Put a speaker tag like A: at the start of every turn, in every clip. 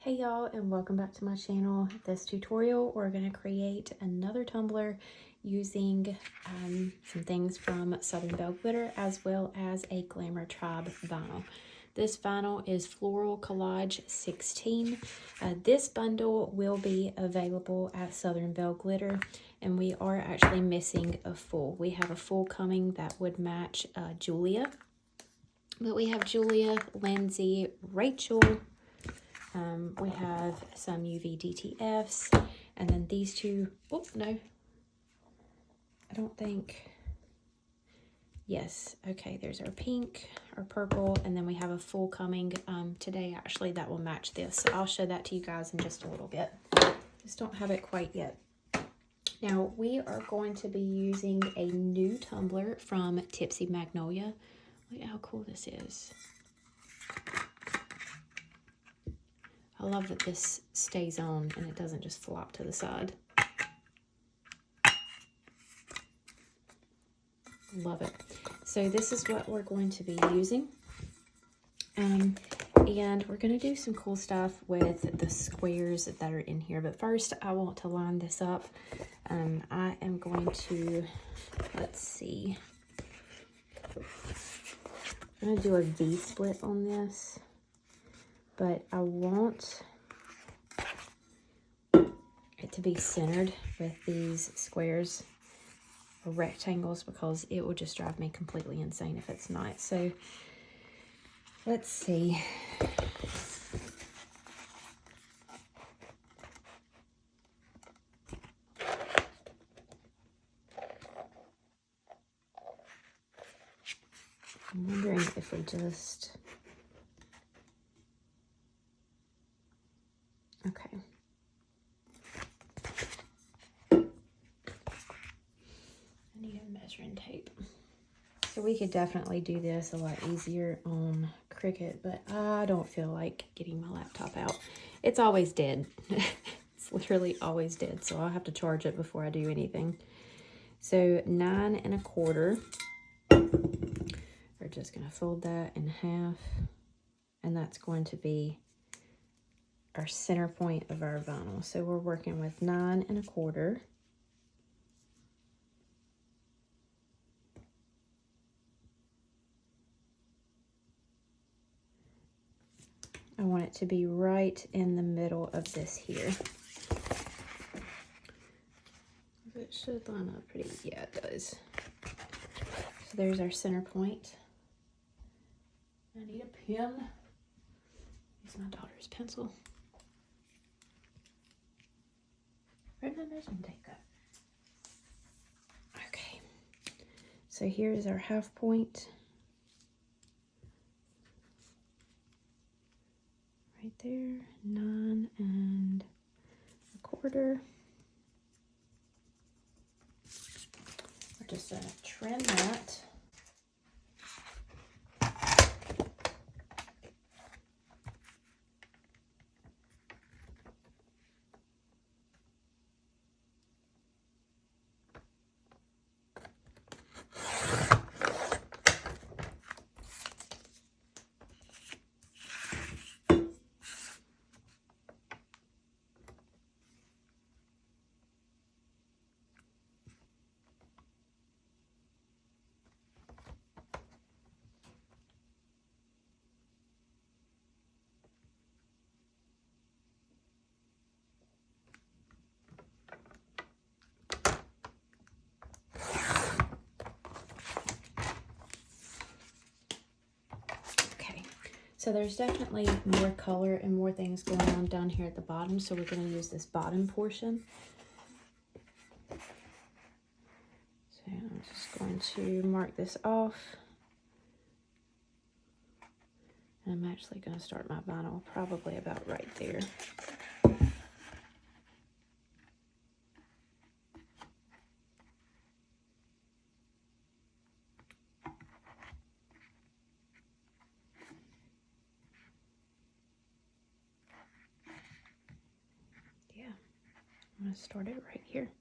A: Hey y'all, and welcome back to my channel. This tutorial, we're going to create another tumbler using some things from Southern Belle Glitter as well as a Glamour Tribe vinyl. This vinyl is Floral Collage 16. This bundle will be available at Southern Belle Glitter, and we are actually missing a full. We have a full coming that would match Julia, but we have Julia, Lindsay, Rachel. We have some UV DTFs, and then these two, oh no, I don't think, yes, okay, there's our pink, our purple, and then we have a full coming today actually that will match this. So I'll show that to you guys in just a little bit. Just don't have it quite yet. Now we are going to be using a new tumbler from Tipsy Magnolia. Look at how cool this is. I love that this stays on and it doesn't just flop to the side. Love it. So this is what we're going to be using. And we're going to do some cool stuff with the squares that are in here. But first, I want to line this up. I am going to, let's see. I'm going to do a V-split on this. But I want it to be centered with these squares or rectangles because it will just drive me completely insane if it's not. So let's see. I'm wondering if we just... Okay. I need a measuring tape. So we could definitely do this a lot easier on Cricut, but I don't feel like getting my laptop out. It's always dead. It's literally always dead, so I'll have to charge it before I do anything. So 9 1/4. We're just going to fold that in half, and that's going to be our center point of our vinyl. So we're working with 9 1/4. I want it to be right in the middle of this here. It should line up pretty, yeah it does. So there's our center point. I need a pen. Use my daughter's pencil. Where'd my measuring tape go? Okay, so here's our half point. Right there, 9 1/4. We're just gonna trim that. So there's definitely more color and more things going on down here at the bottom. So we're going to use this bottom portion. So I'm just going to mark this off. And I'm actually going to start my vinyl probably about right there. I'm going to start it right here.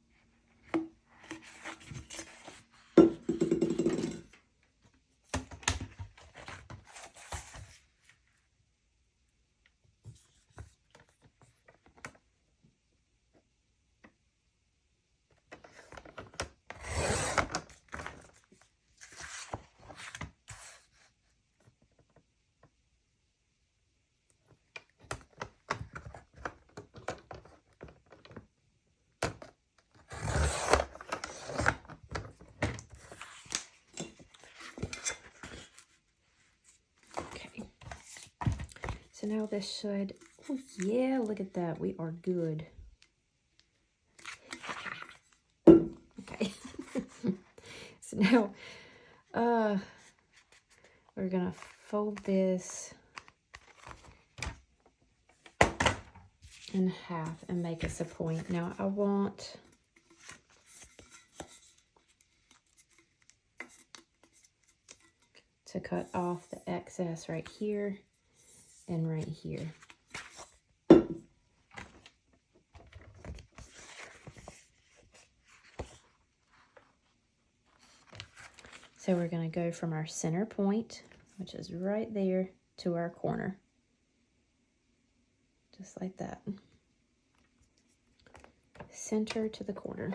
A: So now this should, oh yeah, look at that. We are good. Okay. So now, we're gonna fold this in half and make us a point. Now I want to cut off the excess right here and right here. So we're going to go from our center point, which is right there, to our corner. Just like that. Center to the corner.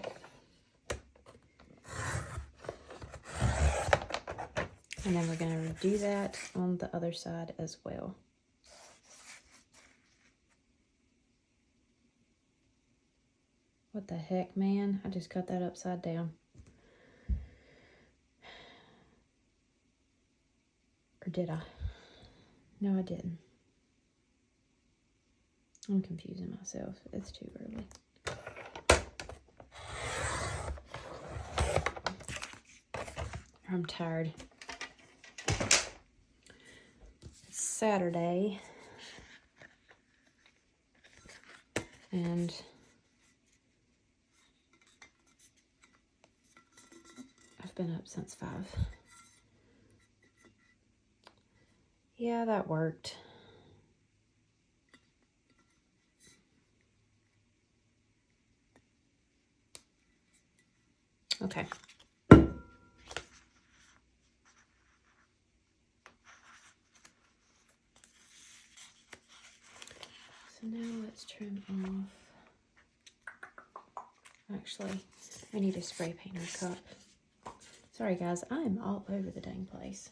A: And then we're going to do that on the other side as well. What the heck, man? I just cut that upside down. Or did I? No, I didn't. I'm confusing myself. It's too early. I'm tired. It's Saturday. And I've been up since 5. Yeah, that worked. Okay. So now let's trim off. Actually, I need a spray painter cup. Sorry guys, I am all over the dang place.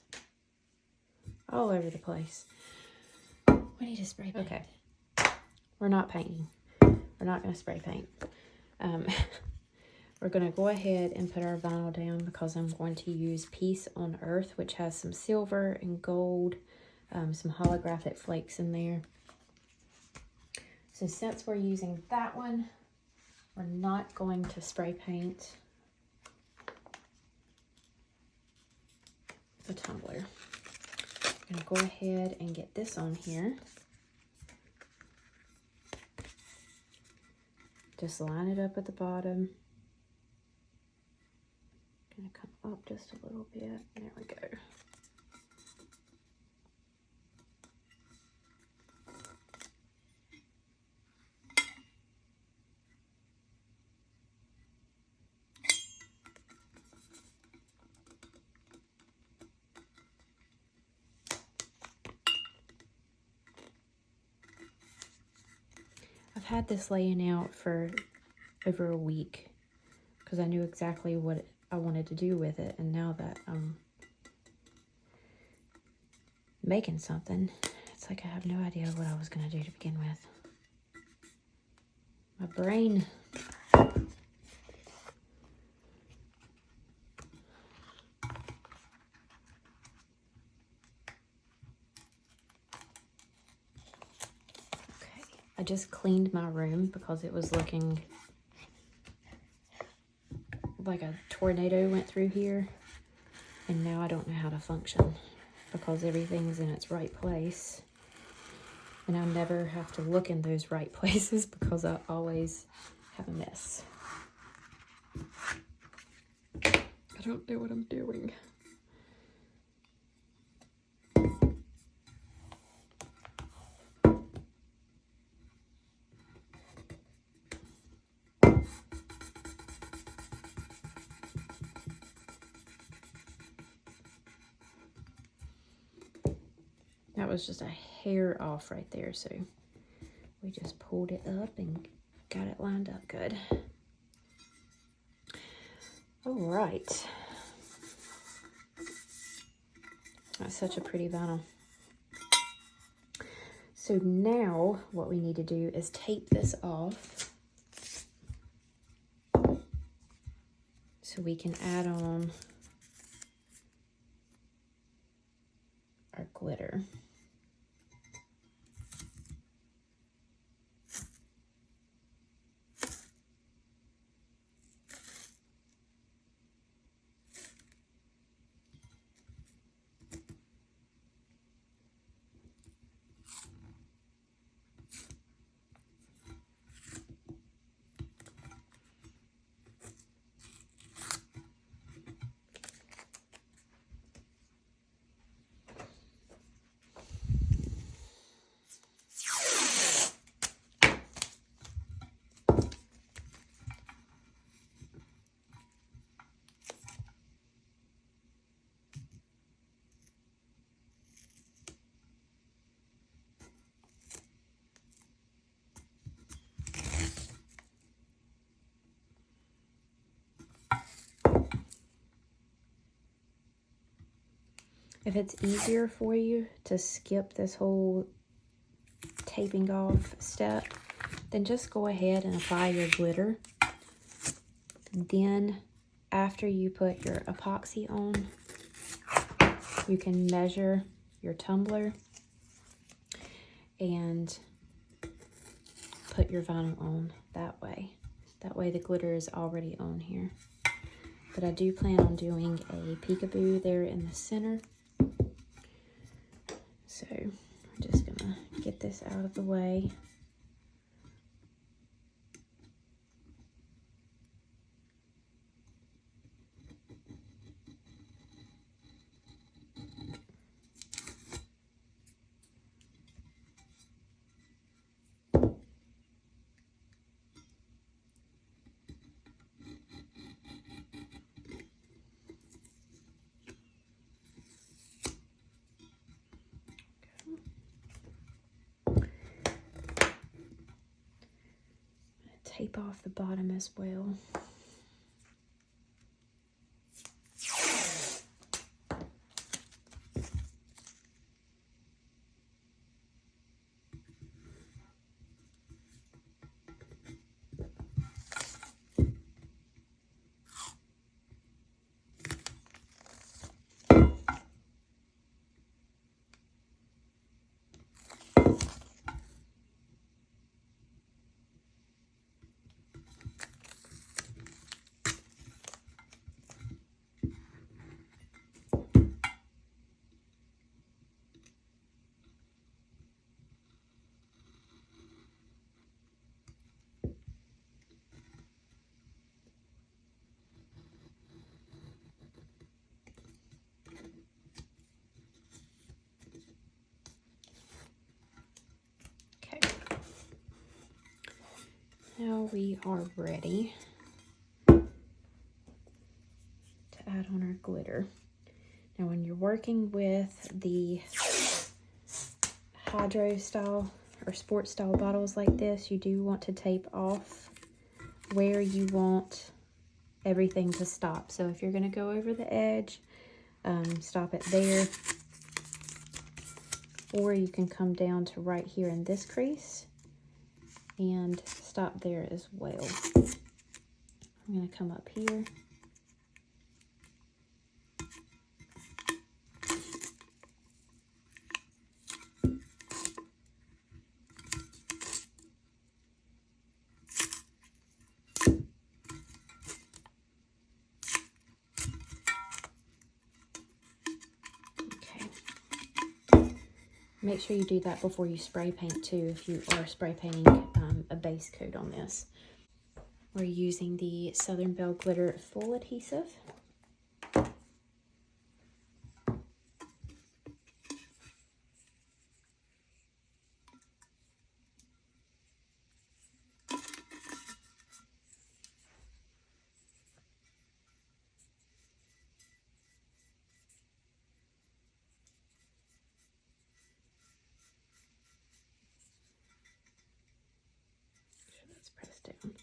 A: All over the place. We need a spray paint. Okay. We're not painting. We're not going to spray paint. We're going to go ahead and put our vinyl down because I'm going to use Peace on Earth, which has some silver and gold, some holographic flakes in there. So since we're using that one, we're not going to spray paint the tumbler. I'm going to go ahead and get this on here. Just line it up at the bottom. Going to come up just a little bit. There we go. I've had this laying out for over a week because I knew exactly what I wanted to do with it, and now that I'm making something, it's like I have no idea what I was going to do to begin with. My brain. I just cleaned my room because it was looking like a tornado went through here. And now I don't know how to function because everything's in its right place. And I never have to look in those right places because I always have a mess. I don't know what I'm doing. That was just a hair off right there, so we just pulled it up and got it lined up good. All right. That's such a pretty vinyl. So now what we need to do is tape this off so we can add on our glitter. If it's easier for you to skip this whole taping off step, then just go ahead and apply your glitter. Then after you put your epoxy on, you can measure your tumbler and put your vinyl on that way. That way the glitter is already on here. But I do plan on doing a peekaboo there in the center. So I'm just gonna get this out of the way. Tape off the bottom as well. Now we are ready to add on our glitter. Now when you're working with the hydro style or sports style bottles like this, you do want to tape off where you want everything to stop. So if you're going to go over the edge, stop it there. Or you can come down to right here in this crease and stop there as well. I'm going to come up here. Make sure you do that before you spray paint too, if you are spray painting a base coat on this. We're using the Southern Belle Glitter Full Adhesive. Press down.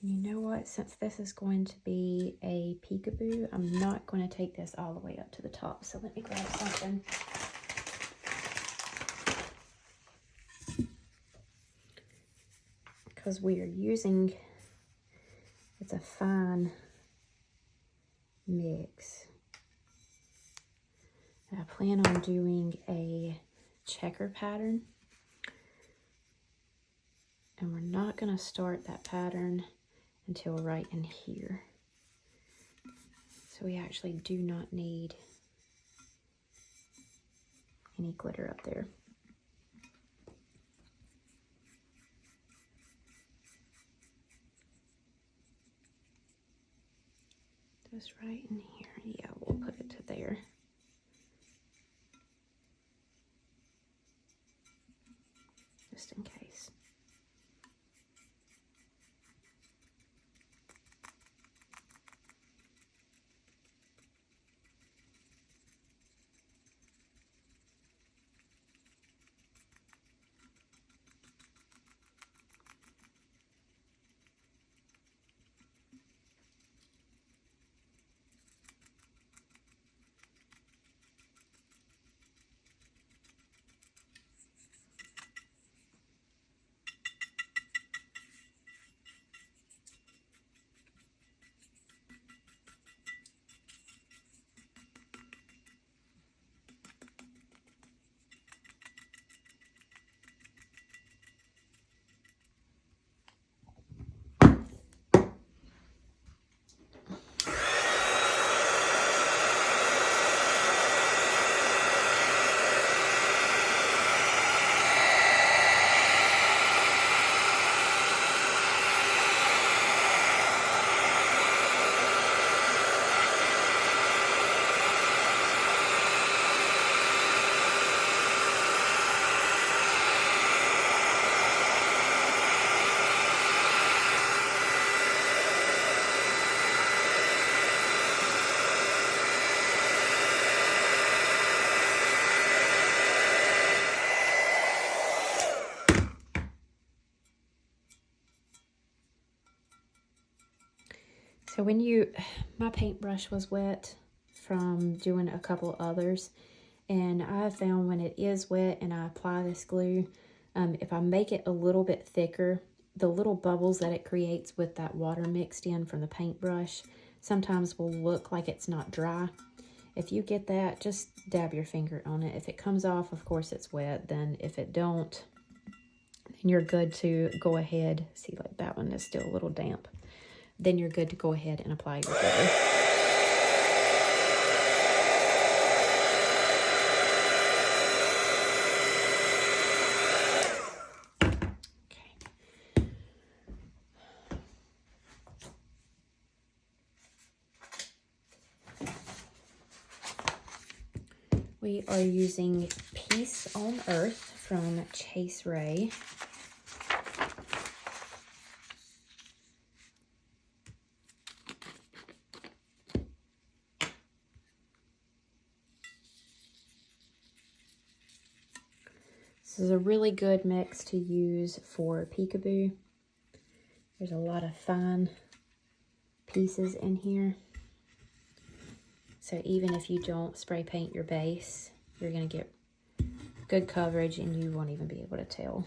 A: You know what? Since this is going to be a peekaboo, I'm not going to take this all the way up to the top. So let me grab something. Because we are using, it's a fine mix. And I plan on doing a checker pattern. And we're not going to start that pattern until right in here. So we actually do not need any glitter up there. Just right in here. Yeah, we'll put it to there. Just in case. So my paintbrush was wet from doing a couple others, and I found when it is wet and I apply this glue, if I make it a little bit thicker, the little bubbles that it creates with that water mixed in from the paintbrush sometimes will look like it's not dry. If you get that, just dab your finger on it. If it comes off, of course it's wet. Then if it don't, then you're good to go ahead. See, like that one is still a little damp. Then you're good to go ahead and apply your glitter. We are using Peace on Earth from Chase Ray. This is a really good mix to use for Peekaboo. There's a lot of fine pieces in here. So even if you don't spray paint your base, you're going to get good coverage and you won't even be able to tell.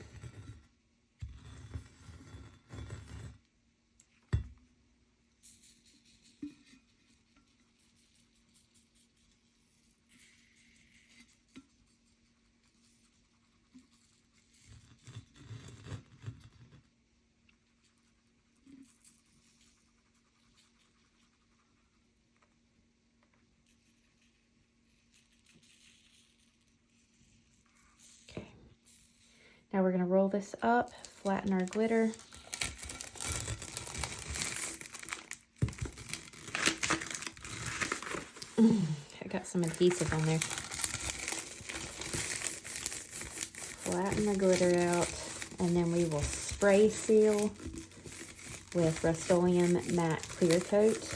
A: Now we're going to roll this up, flatten our glitter. I got some adhesive on there. Flatten the glitter out, and then we will spray seal with Rust-Oleum Matte Clear Coat.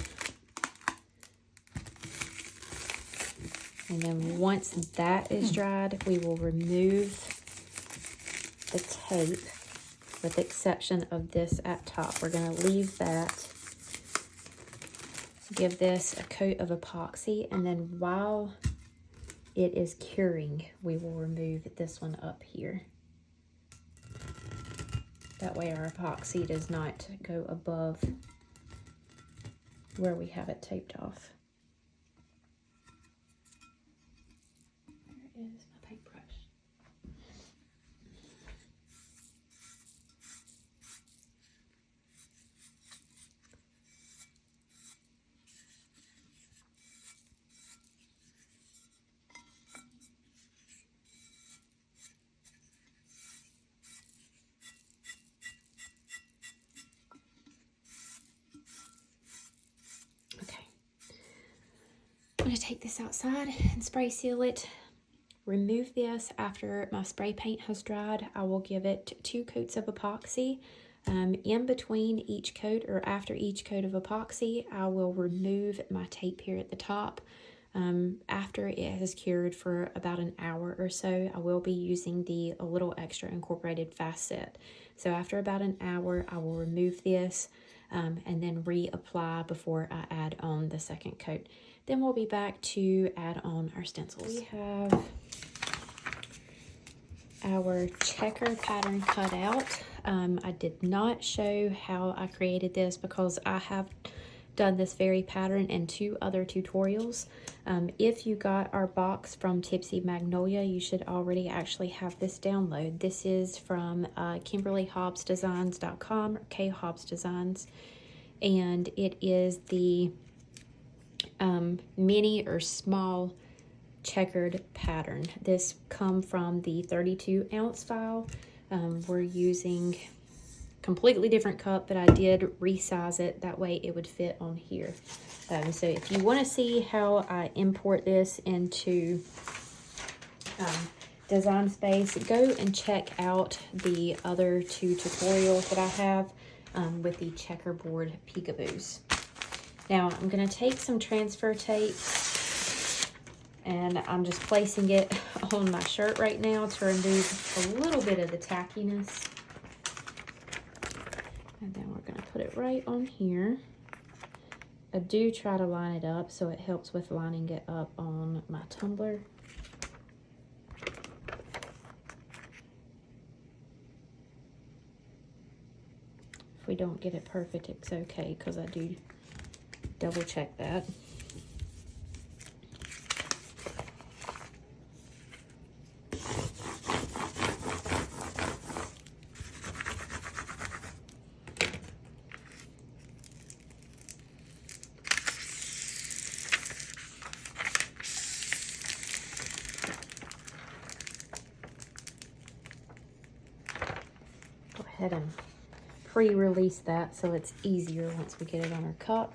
A: And then once that is dried, we will remove the tape with the exception of this at top. We're going to leave that, give this a coat of epoxy, and then while it is curing, we will remove this one up here. That way our epoxy does not go above where we have it taped off. Where is my paintbrush? I'm going to take this outside and spray seal it. Remove this after my spray paint has dried. I will give it 2 coats of epoxy. In between each coat or after each coat of epoxy, I will remove my tape here at the top. After it has cured for about an hour or so, I will be using the A Little Extra Incorporated Fast Set. So after about an hour, I will remove this and then reapply before I add on the second coat. Then we'll be back to add on our stencils. We have our checker pattern cut out. I did not show how I created this because I have done this very pattern in 2 other tutorials. If you got our box from Tipsy Magnolia, you should already actually have this download. This is from KimberlyHobbsDesigns.com or KHOBBS Designs, and it is the mini or small checkered pattern. This come from the 32-ounce file. We're using completely different cup, but I did resize it that way it would fit on here. So if you want to see how I import this into Design Space, go and check out the other 2 tutorials that I have with the checkerboard peekaboos. Now I'm going to take some transfer tape and I'm just placing it on my shirt right now to remove a little bit of the tackiness. And then we're going to put it right on here. I do try to line it up so it helps with lining it up on my tumbler. If we don't get it perfect, it's okay, because I do double check that. Go ahead and pre-release that so it's easier once we get it on our cup.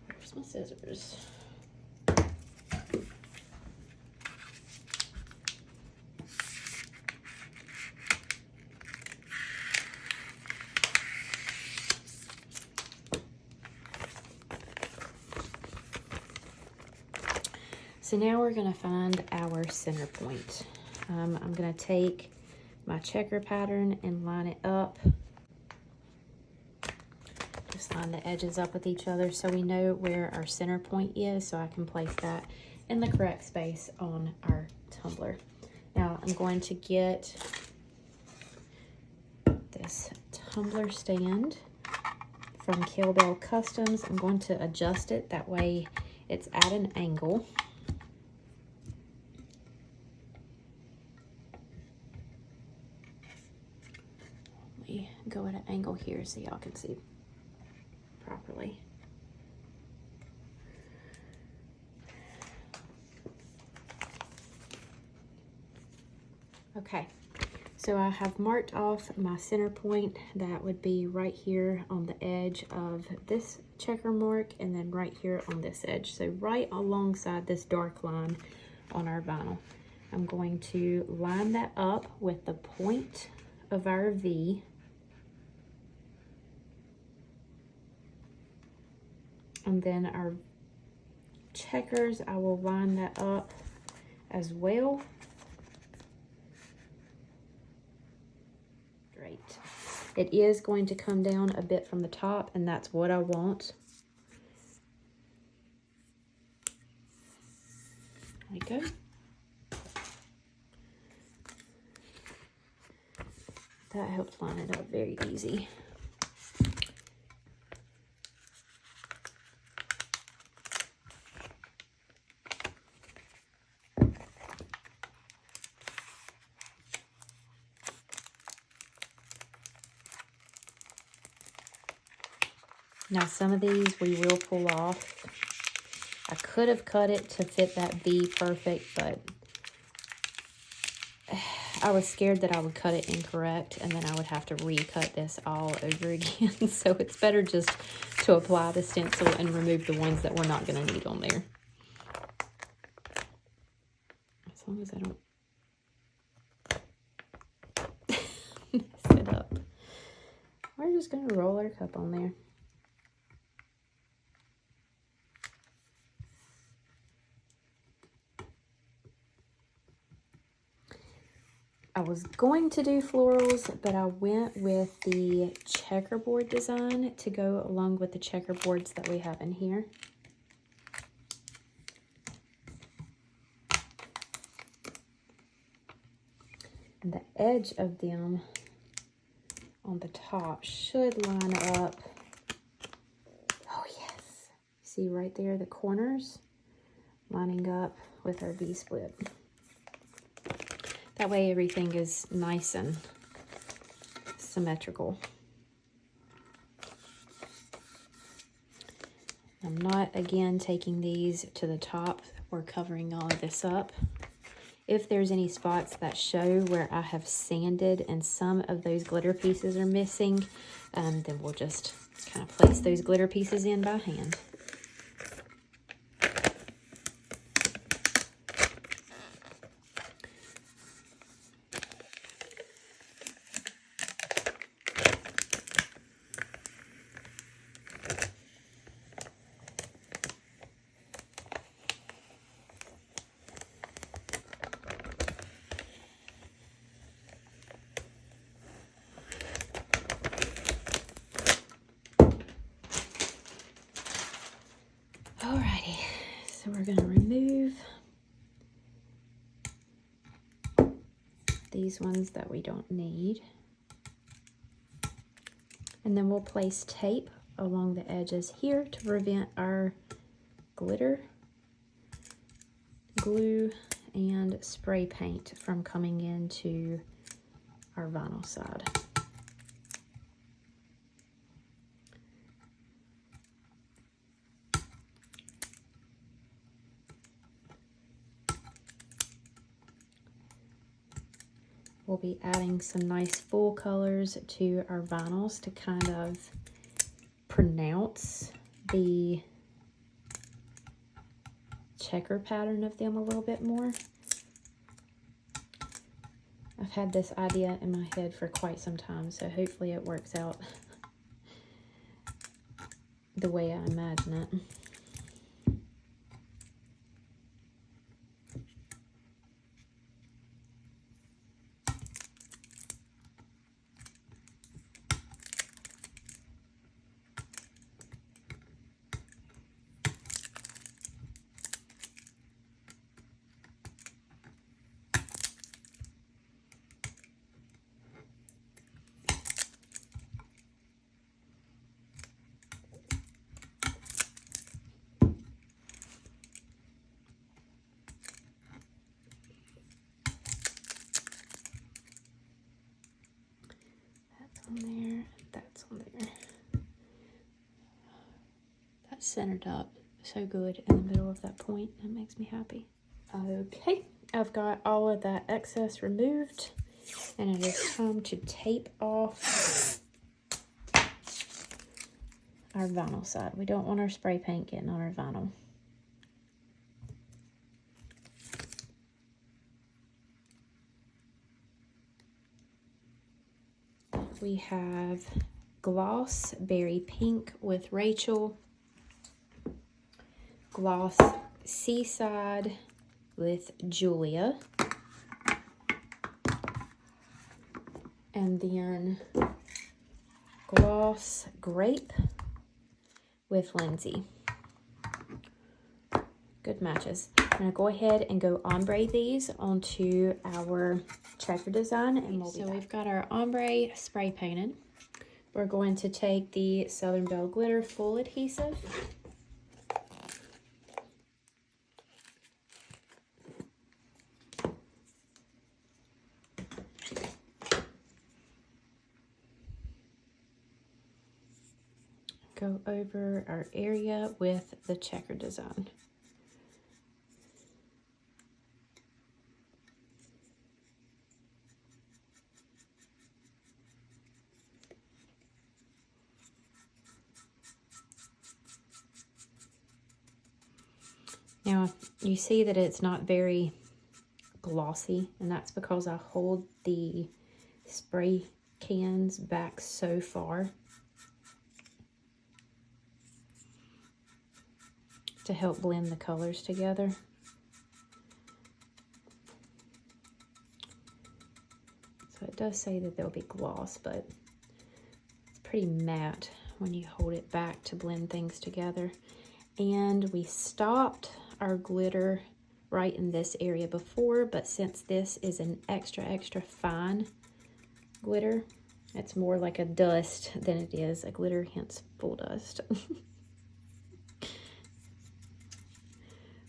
A: Where's my scissors? So now we're going to find our center point. I'm going to take my checker pattern and line it up. Just line the edges up with each other so we know where our center point is, so I can place that in the correct space on our tumbler. Now I'm going to get this tumbler stand from KELLBELL Customs. I'm going to adjust it, that way it's at an angle. Go at an angle here so y'all can see properly. Okay, so I have marked off my center point. That would be right here on the edge of this checker mark, and then right here on this edge. So right alongside this dark line on our vinyl. I'm going to line that up with the point of our V. And then our checkers, I will line that up as well. Great. It is going to come down a bit from the top, and that's what I want. There we go. That helps line it up very easy. Now some of these we will pull off. I could have cut it to fit that V perfect, but I was scared that I would cut it incorrect and then I would have to recut this all over again. So it's better just to apply the stencil and remove the ones that we're not going to need on there. As long as I don't mess it up. We're just going to roll our cup on there. I was going to do florals, but I went with the checkerboard design to go along with the checkerboards that we have in here. And the edge of them on the top should line up. Oh yes, see right there, the corners lining up with our V-split. That way everything is nice and symmetrical. I'm not, again, taking these to the top. We're covering all of this up. If there's any spots that show where I have sanded and some of those glitter pieces are missing, then we'll just kind of place those glitter pieces in by hand. going to remove these ones that we don't need. And then we'll place tape along the edges here to prevent our glitter, glue, and spray paint from coming into our vinyl side. We'll be adding some nice full colors to our vinyls to kind of pronounce the checker pattern of them a little bit more. I've had this idea in my head for quite some time, so hopefully it works out the way I imagine it. On there, that's on there. That's centered up so good in the middle of that point. That makes me happy. Okay, I've got all of that excess removed, and it is time to tape off our vinyl side. We don't want our spray paint getting on our vinyl. We have Gloss Berry Pink with Rachel, Gloss Seaside with Julia, and then Gloss Grape with Lindsay. Good matches. I'm going to go ahead and go ombre these onto our checker design, and we've got our ombre spray painted. We're going to take the Southern Belle Glitter Full Adhesive. Go over our area with the checker design. Now, you see that it's not very glossy, and that's because I hold the spray cans back so far to help blend the colors together. So it does say that there'll be gloss, but it's pretty matte when you hold it back to blend things together. And we stopped our glitter right in this area before, but since this is an extra fine glitter, it's more like a dust than it is a glitter, hence full dust.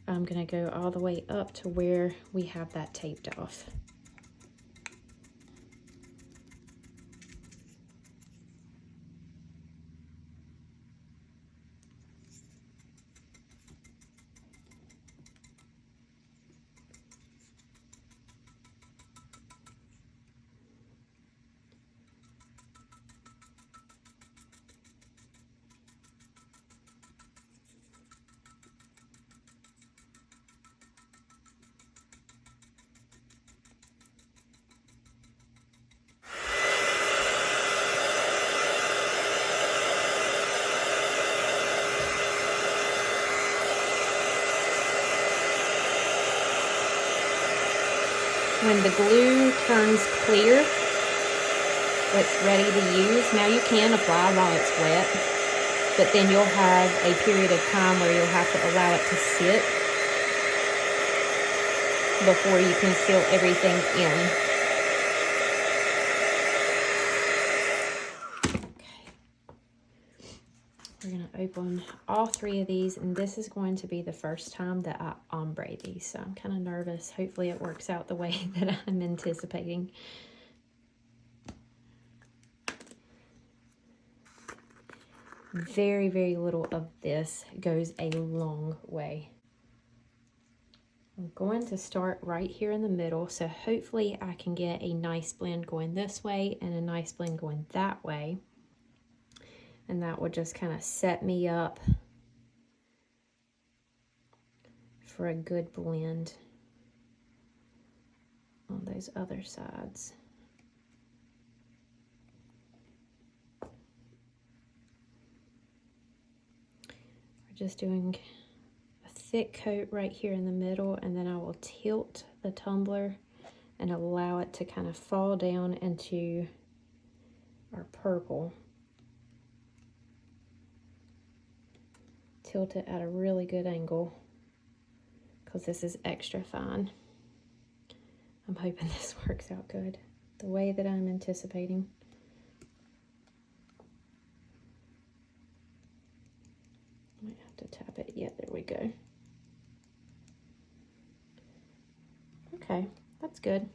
A: I'm gonna go all the way up to where we have that taped off. When the glue turns clear, it's ready to use. Now you can apply while it's wet, but then you'll have a period of time where you'll have to allow it to sit before you can seal everything in. We're going to open all 3 of these, and this is going to be the first time that I ombre these, so I'm kind of nervous. Hopefully it works out the way that I'm anticipating. Very, very little of this goes a long way. I'm going to start right here in the middle, so hopefully I can get a nice blend going this way and a nice blend going that way. And that will just kind of set me up for a good blend on those other sides. We're just doing a thick coat right here in the middle, and then I will tilt the tumbler and allow it to kind of fall down into our purple. Tilt it at a really good angle because this is extra fine. I'm hoping this works out good the way that I'm anticipating. Might have to tap it. Yeah, there we go. Okay, that's good.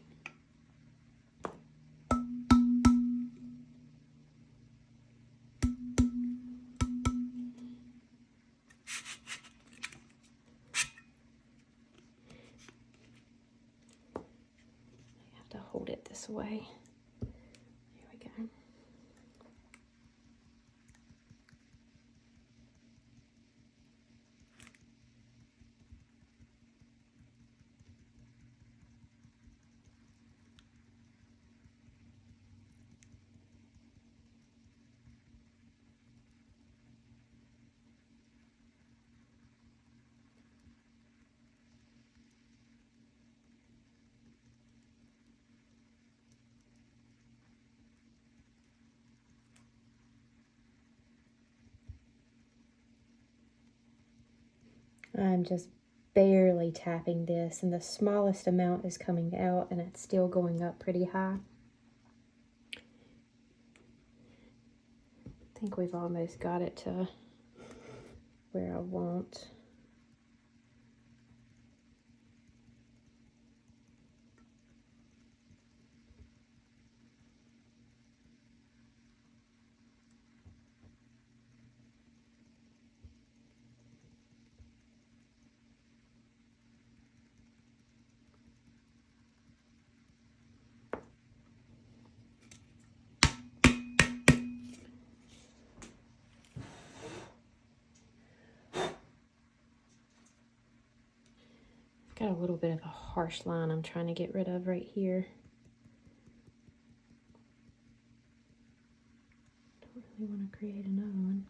A: Hold it this way. Here we go. I'm just barely tapping this, and the smallest amount is coming out, and it's still going up pretty high. I think we've almost got it to where I want. Got a little bit of a harsh line I'm trying to get rid of right here. Don't really want to create another one.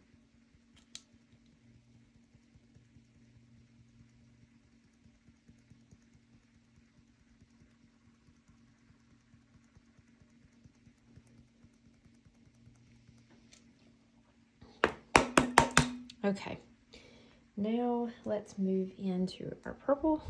A: Okay, now let's move into our purple.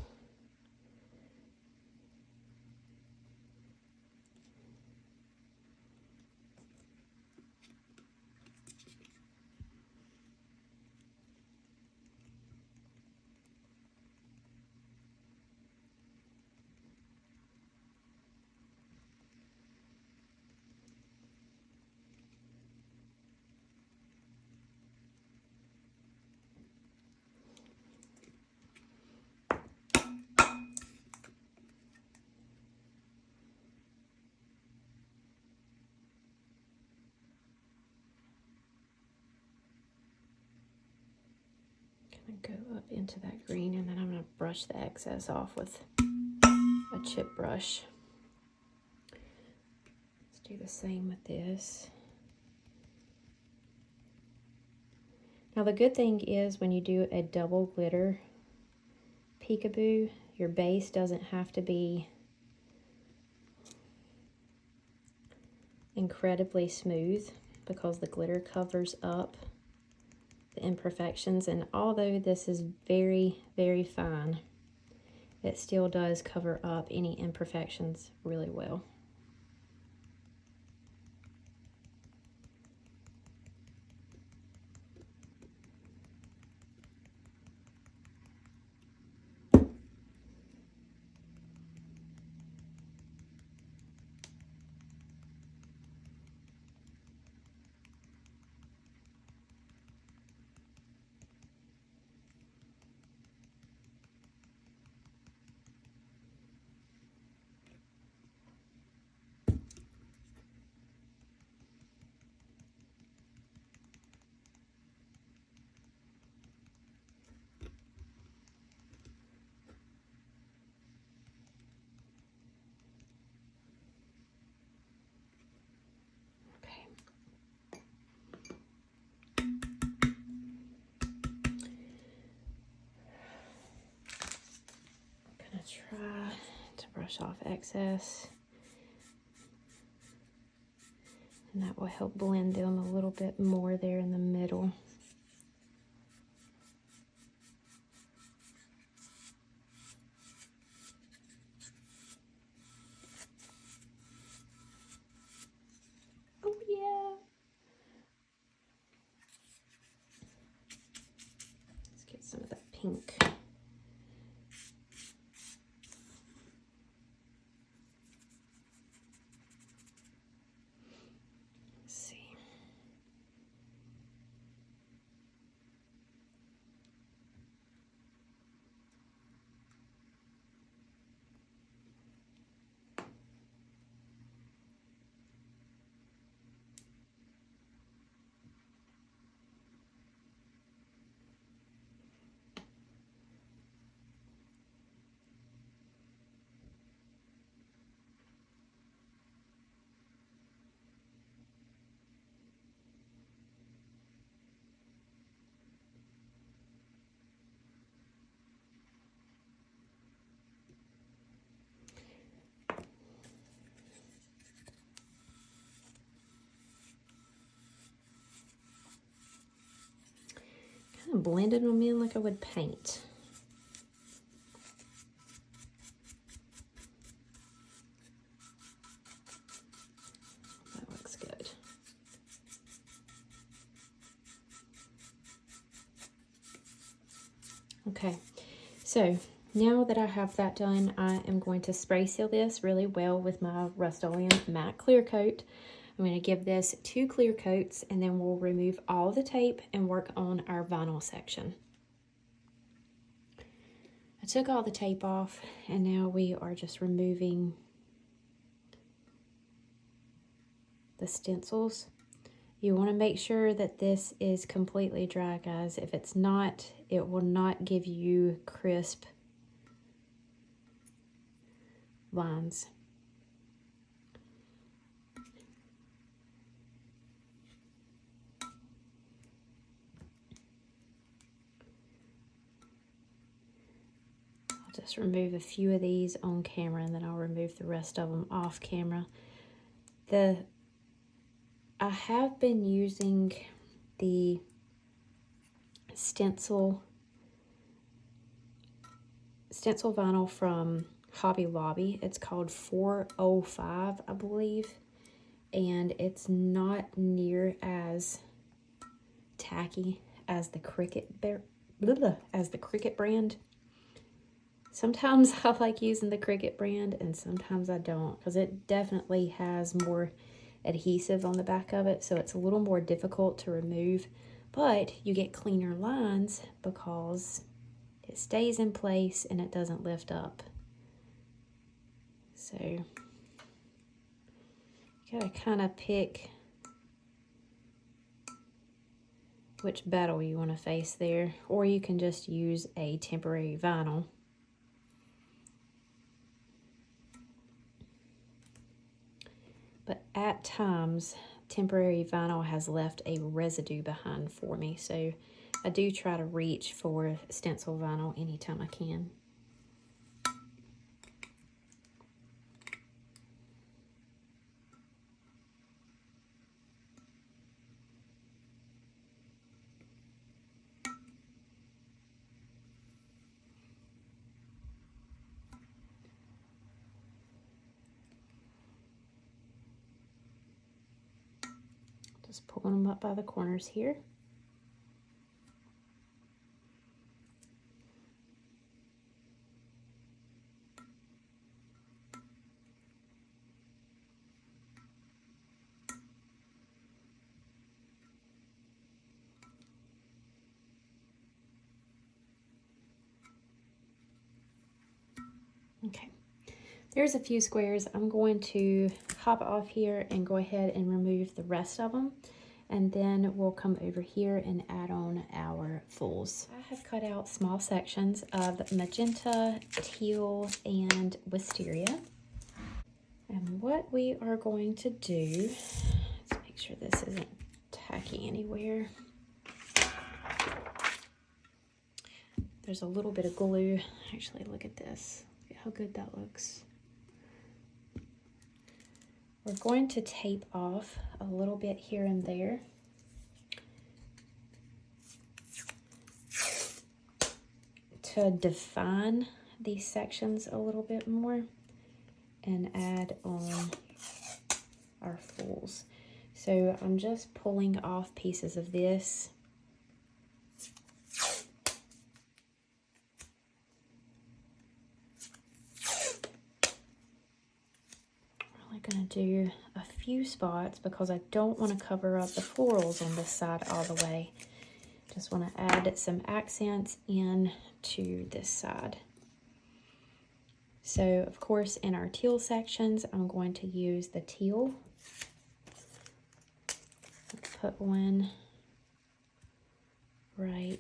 A: Go up into that green, and then I'm going to brush the excess off with a chip brush. Let's do the same with this. Now the good thing is when you do a double glitter peekaboo, your base doesn't have to be incredibly smooth because the glitter covers up the imperfections, and although this is very, very fine, it still does cover up any imperfections really well. Try to brush off excess, and that will help blend them a little bit more there in the middle. Oh yeah! Let's get some of that pink. Blended them in like I would paint. That looks good. Okay, so now that I have that done, I am going to spray seal this really well with my Rust-Oleum matte clear coat. I'm going to give this 2 clear coats, and then we'll remove all the tape and work on our vinyl section. I took all the tape off, and now we are just removing the stencils. You want to make sure that this is completely dry, guys. If it's not, it will not give you crisp lines. I'll just remove a few of these on camera, and then I'll remove the rest of them off camera. I have been using the stencil vinyl from Hobby Lobby. It's called 405, I believe, and it's not near as tacky as the Cricut brand. Sometimes I like using the Cricut brand, and sometimes I don't, because it definitely has more adhesive on the back of it, so it's a little more difficult to remove, but you get cleaner lines because it stays in place and it doesn't lift up. So you gotta kind of pick which battle you want to face there, or you can just use a temporary vinyl. But at times, temporary vinyl has left a residue behind for me, so I do try to reach for stencil vinyl anytime I can. Just pulling them up by the corners here. Okay, there's a few squares. I'm going to hop off here and go ahead and remove the rest of them. And then we'll come over here and add on our fulls. I have cut out small sections of magenta, teal, and wisteria. And what we are going to do, let's make sure this isn't tacky anywhere. There's a little bit of glue. Actually, look at this. Look at how good that looks. We're going to tape off a little bit here and there. To define these sections a little bit more and add on our fulls. So I'm just pulling off pieces of this. Going to do a few spots because I don't want to cover up the florals on this side all the way. Just want to add some accents in to this side. So of course in our teal sections I'm going to use the teal. Put one right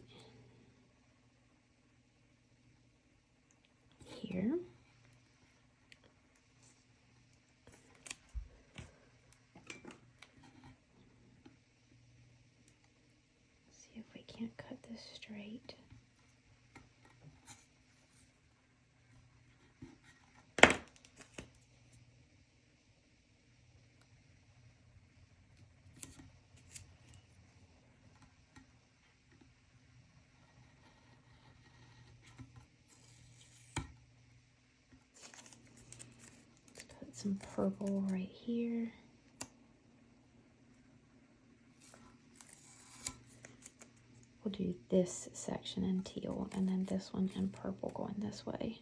A: here. Can't cut this straight. Let's put some purple right here. We'll do this section in teal and then this one in purple going this way.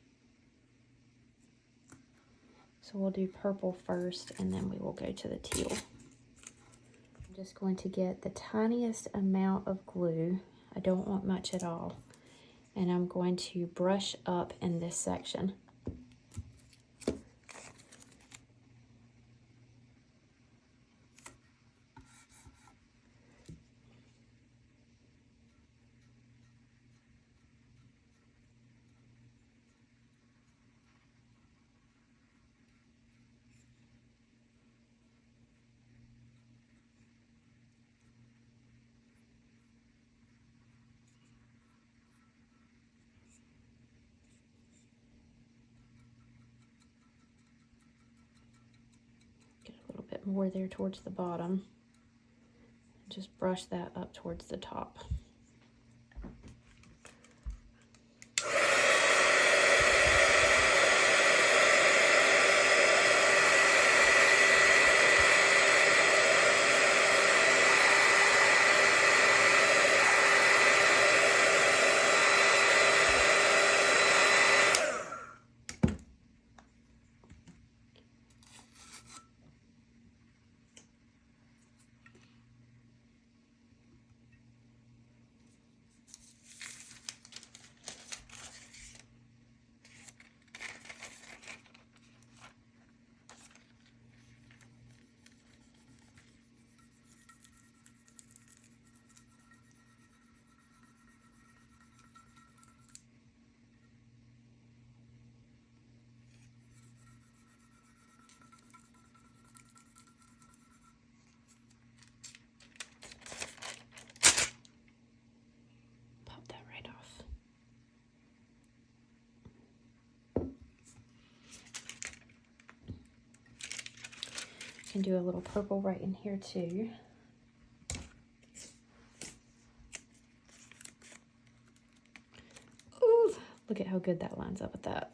A: So we'll do purple first and then we will go to the teal. I'm just going to get the tiniest amount of glue. I don't want much at all. And I'm going to brush up in this section. More there towards the bottom. Just brush that up towards the top. Can do a little purple right in here too. Ooh, look at how good that lines up with that.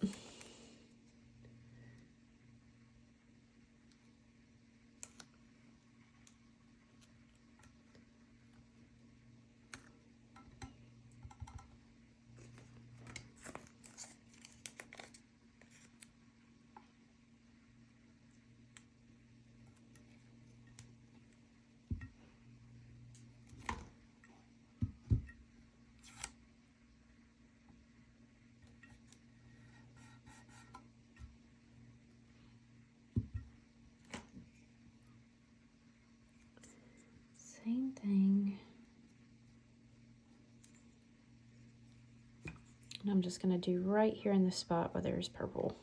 A: And I'm just going to do right here in the spot where there's purple.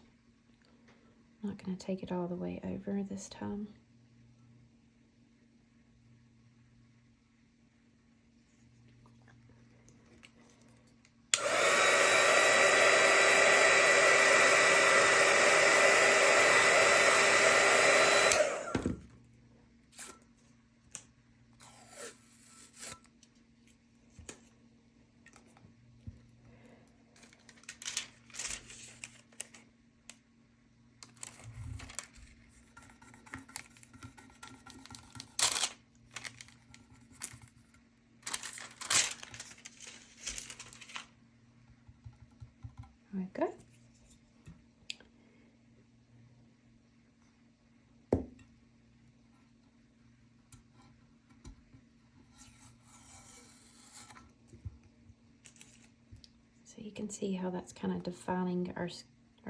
A: Not going to take it all the way over this time. Okay. So you can see how that's kind of defining our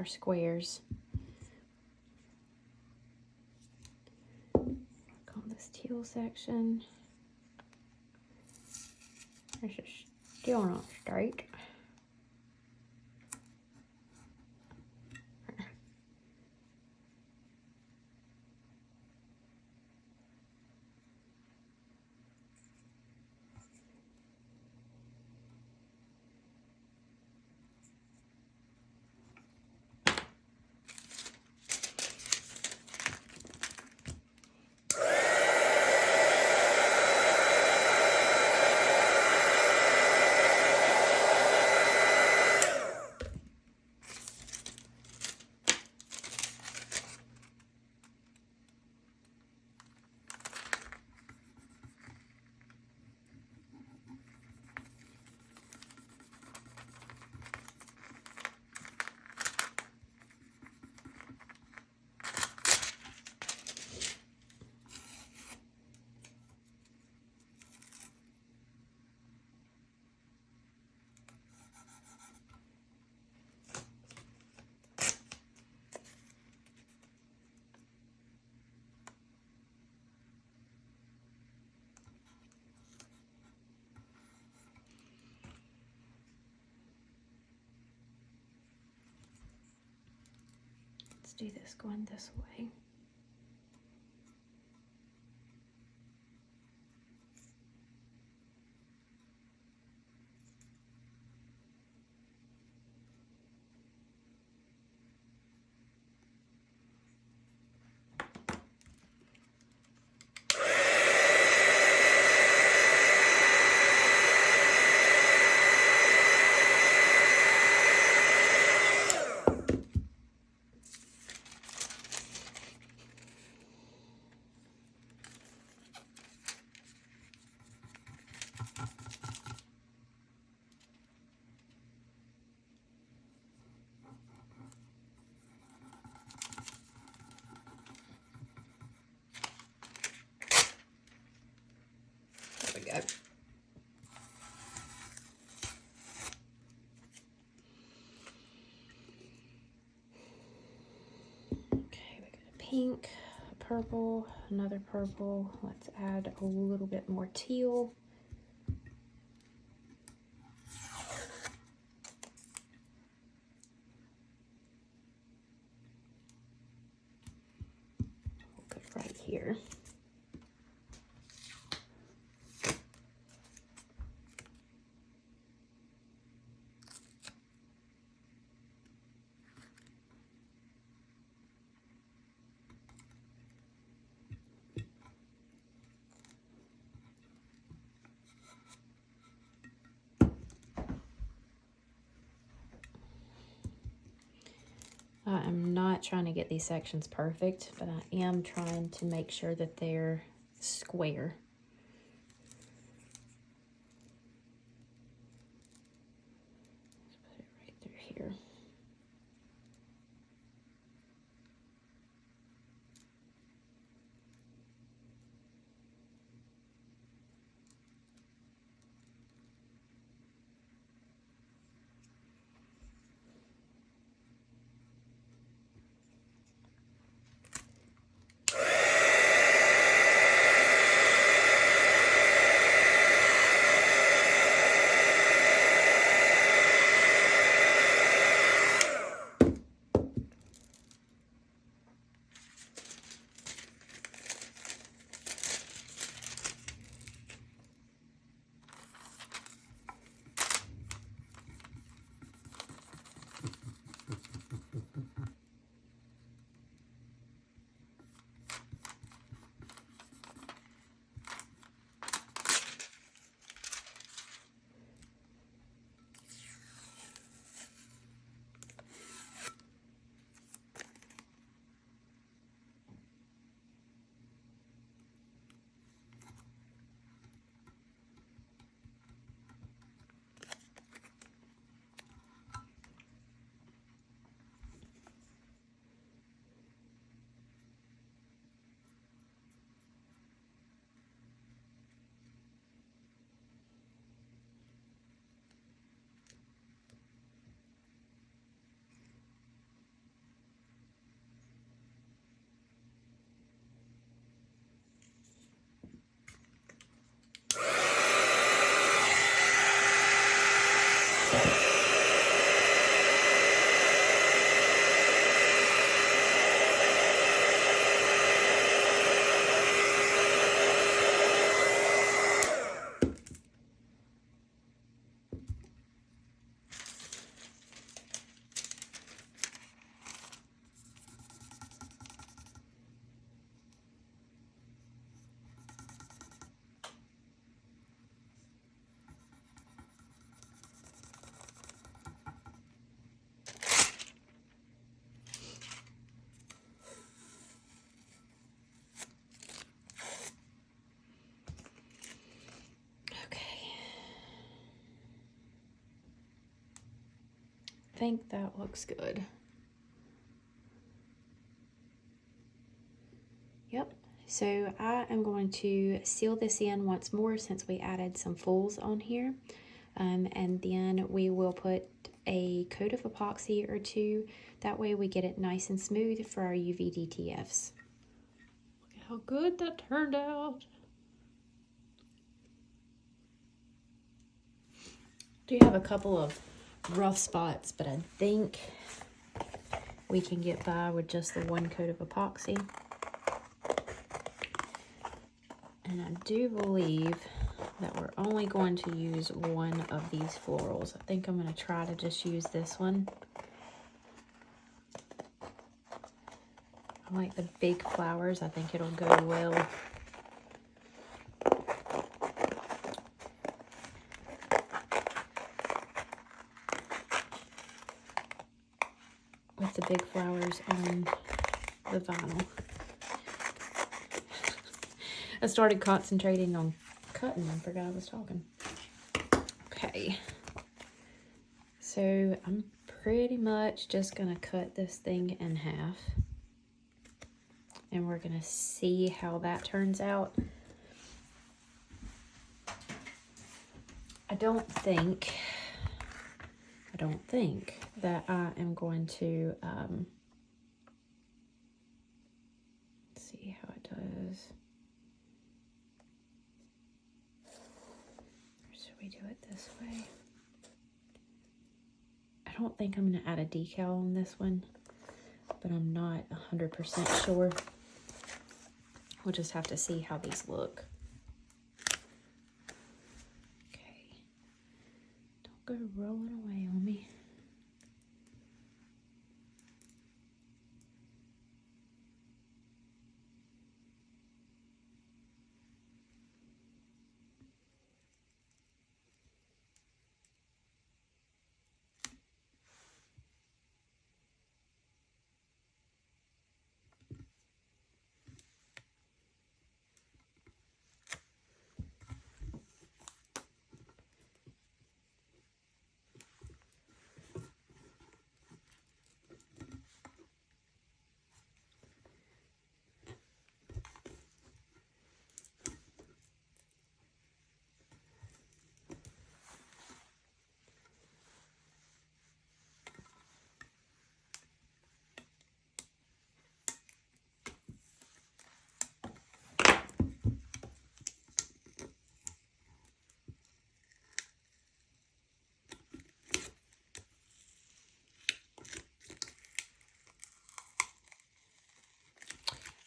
A: squares. Work on this teal section. This is still not straight. Let's do this going this way. There we go. Okay, we got a pink, a purple, another purple. Let's add a little bit more teal. We'll go right here. I'm not trying to get these sections perfect, but I am trying to make sure that they're square. Let's put it right through here. think that looks good. Yep, so I am going to seal this in once more since we added some fulls on here. And then we will put a coat of epoxy or two. That way we get it nice and smooth for our UV DTFs. Look at how good that turned out. Do have a couple of rough spots, but I think we can get by with just the one coat of epoxy. And I do believe that we're only going to use one of these florals. I think I'm going to try to just use this one. I like the big flowers. I think it'll go well. With the big flowers on the vinyl. I started concentrating on cutting and forgot I was talking. Okay. So I'm pretty much just gonna cut this thing in half. And we're gonna see how that turns out. I don't think that I am going to see how it does. Or should we do it this way? I don't think I'm going to add a decal on this one, but I'm not 100% sure. We'll just have to see how these look. Okay. Don't go rolling away on me.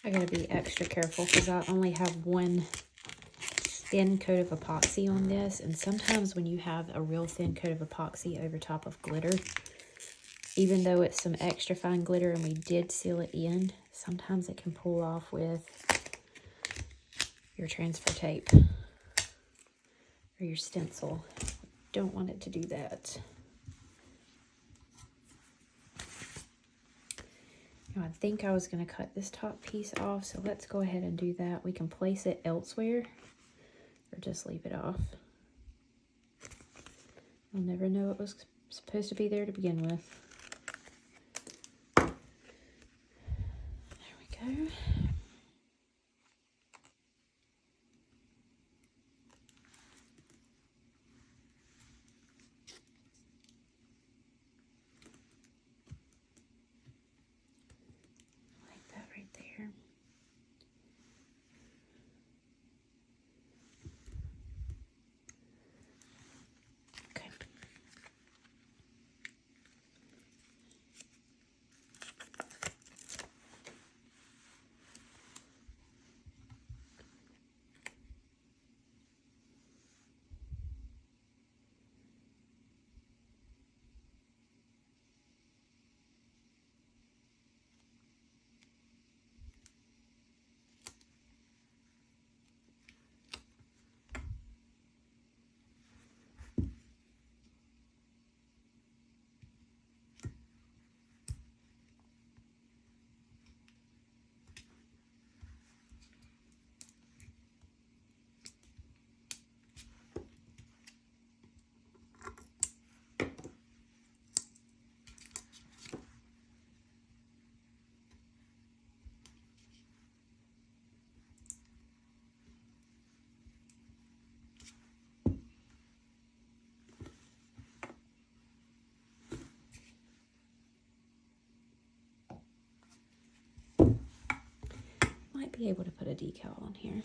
A: I gotta be extra careful because I only have one thin coat of epoxy on this, and sometimes when you have a real thin coat of epoxy over top of glitter, even though it's some extra fine glitter and we did seal it in, sometimes it can pull off with your transfer tape or your stencil. Don't want it to do that. Now, I think I was going to cut this top piece off, so let's go ahead and do that. We can place it elsewhere or just leave it off. I'll never know it was supposed to be there to begin with. There we go. be able to put a decal on here.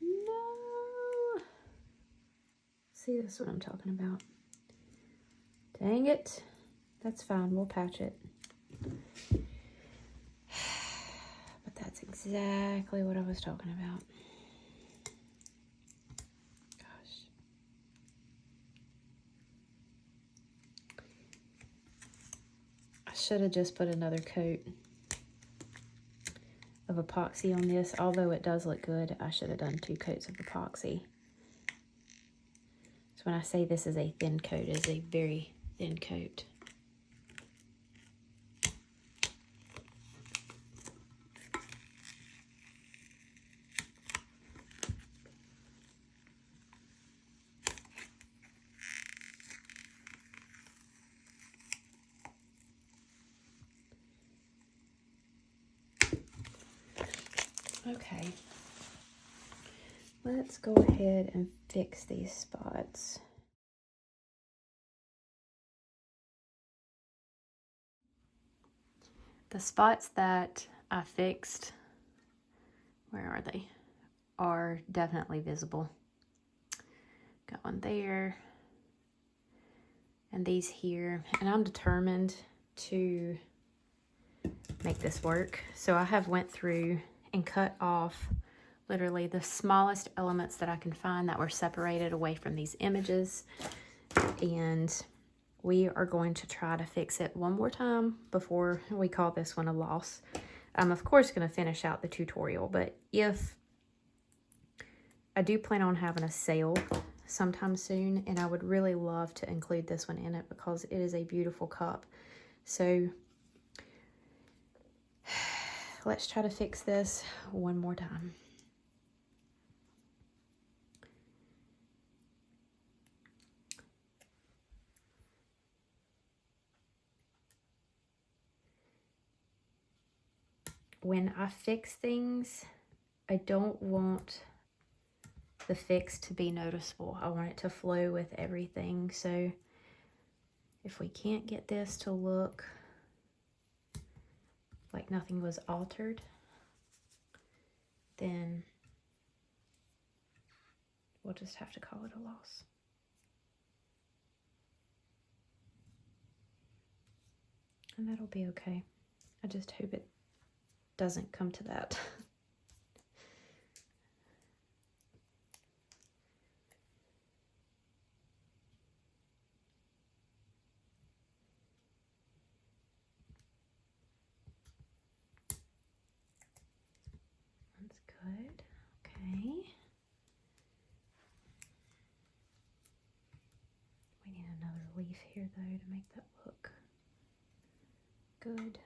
A: No. See, that's what I'm talking about. Dang it. That's fine, we'll patch it. But that's exactly what I was talking about. Gosh. I should have just put another coat of epoxy on this. Although it does look good, I should have done 2 coats of epoxy. So when I say this is a thin coat, it is a very thin coat. Okay, let's go ahead and fix these spots. The spots that I fixed, where are they? Are definitely visible. Got one there, and these here, and I'm determined to make this work. So I have went through and cut off literally the smallest elements that I can find that were separated away from these images. And we are going to try to fix it one more time before we call this one a loss. I'm of course going to finish out the tutorial, but if I do plan on having a sale sometime soon, and I would really love to include this one in it because it is a beautiful cup. So let's try to fix this one more time. When I fix things, I don't want the fix to be noticeable. I want it to flow with everything. So if we can't get this to look like nothing was altered, then we'll just have to call it a loss. And that'll be okay. I just hope it doesn't come to that. That's good. Okay. We need another leaf here though to make that look good.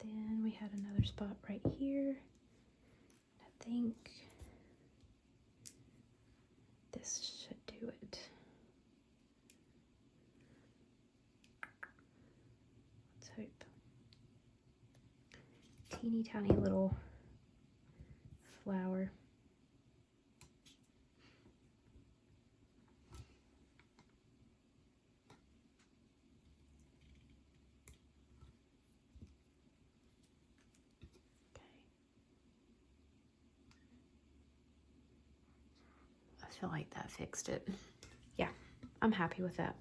A: Then we had another spot right here. I think this should do it. Let's hope. Teeny tiny little flower. I feel like that fixed it. Yeah, I'm happy with that.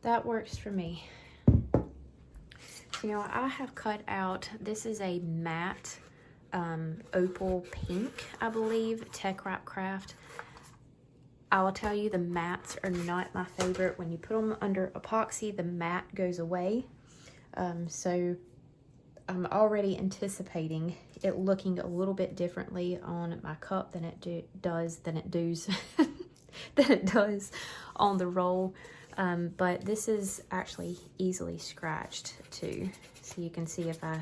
A: That works for me. You know, I have cut out, this is a matte opal pink, I believe, TECKWRAP craft. I will tell you, the mattes are not my favorite. When you put them under epoxy, the matte goes away. So I'm already anticipating it looking a little bit differently on my cup than it does. than it does on the roll. But this is actually easily scratched too. So you can see if I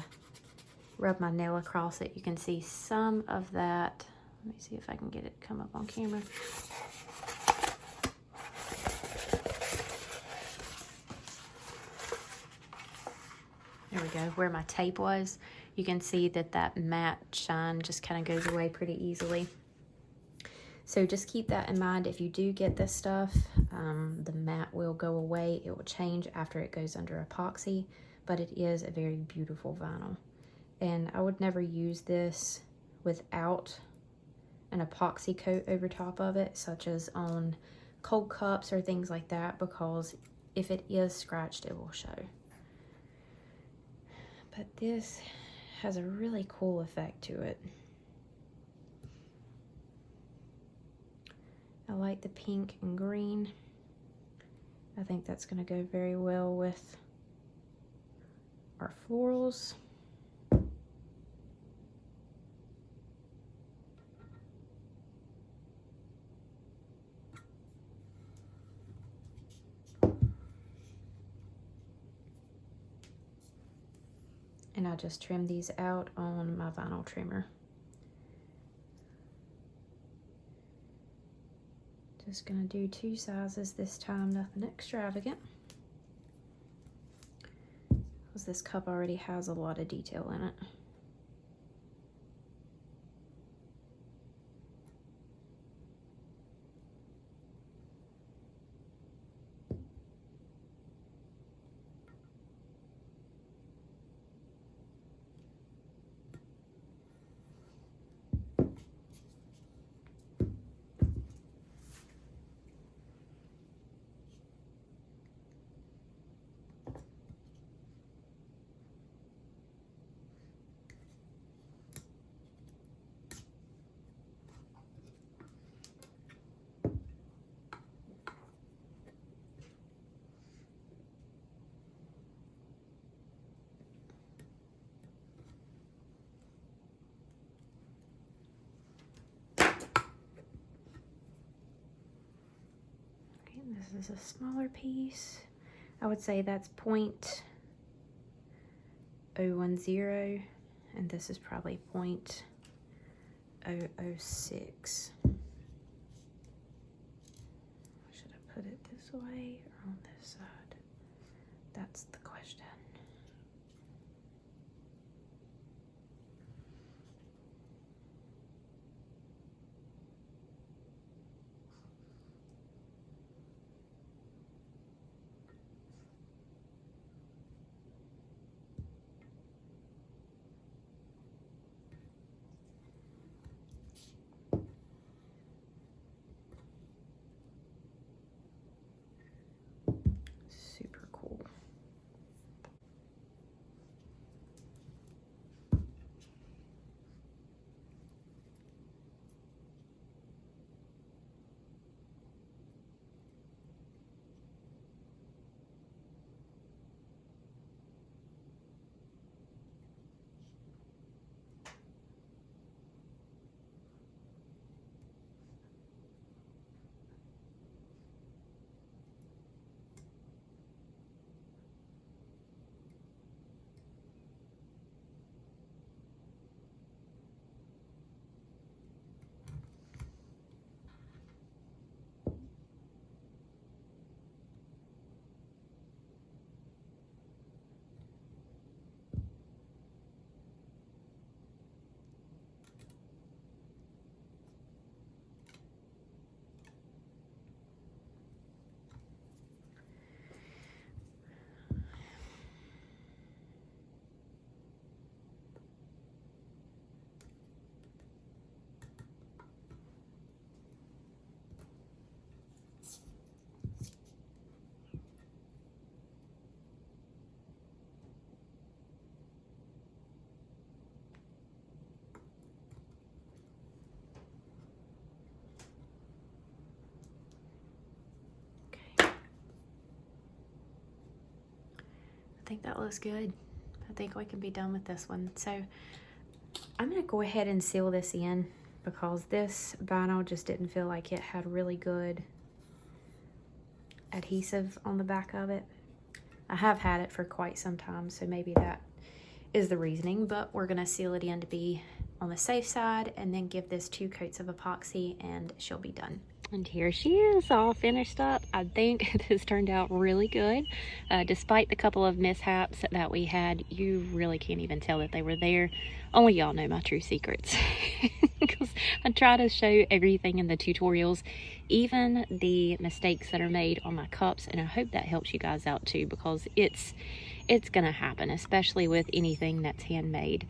A: rub my nail across it, you can see some of that. Let me see if I can get it to come up on camera. There we go, where my tape was. You can see that that matte shine just kind of goes away pretty easily. So just keep that in mind. If you do get this stuff, the matte will go away. It will change after it goes under epoxy, but it is a very beautiful vinyl. And I would never use this without an epoxy coat over top of it, such as on cold cups or things like that, because if it is scratched, it will show. But this has a really cool effect to it. I like the pink and green. I think that's going to go very well with our florals. And I just trimmed these out on my vinyl trimmer. Just gonna do 2 sizes this time, nothing extravagant. Because this cup already has a lot of detail in it. This is a smaller piece. I would say that's 0.010, and this is probably 0.006. Should I put it this way or on this side? That's the question. Super cool. I think that looks good. I think we can be done with this one. So I'm gonna go ahead and seal this in because this vinyl just didn't feel like it had really good adhesive on the back of it. I have had it for quite some time, so maybe that is the reasoning, but we're gonna seal it in to be on the safe side and then give this 2 coats of epoxy and she'll be done. And here she is, all finished up. I think this turned out really good. Despite the couple of mishaps that we had, you really can't even tell that they were there. Only y'all know my true secrets. Because I try to show everything in the tutorials, even the mistakes that are made on my cups, and I hope that helps you guys out too, because it's gonna happen, especially with anything that's handmade.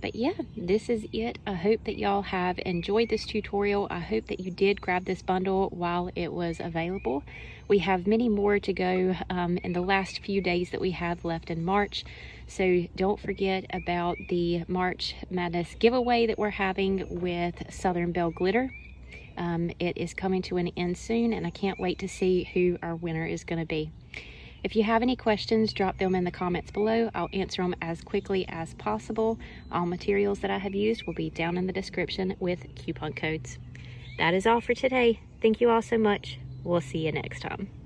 A: But yeah, this is it. I hope that y'all have enjoyed this tutorial. I hope that you did grab this bundle while it was available. We have many more to go in the last few days that we have left in March. So don't forget about the March Madness giveaway that we're having with Southern Belle Glitter. It is coming to an end soon, and I can't wait to see who our winner is going to be. If you have any questions, drop them in the comments below. I'll answer them as quickly as possible. All materials that I have used will be down in the description with coupon codes. That is all for today. Thank you all so much. We'll see you next time.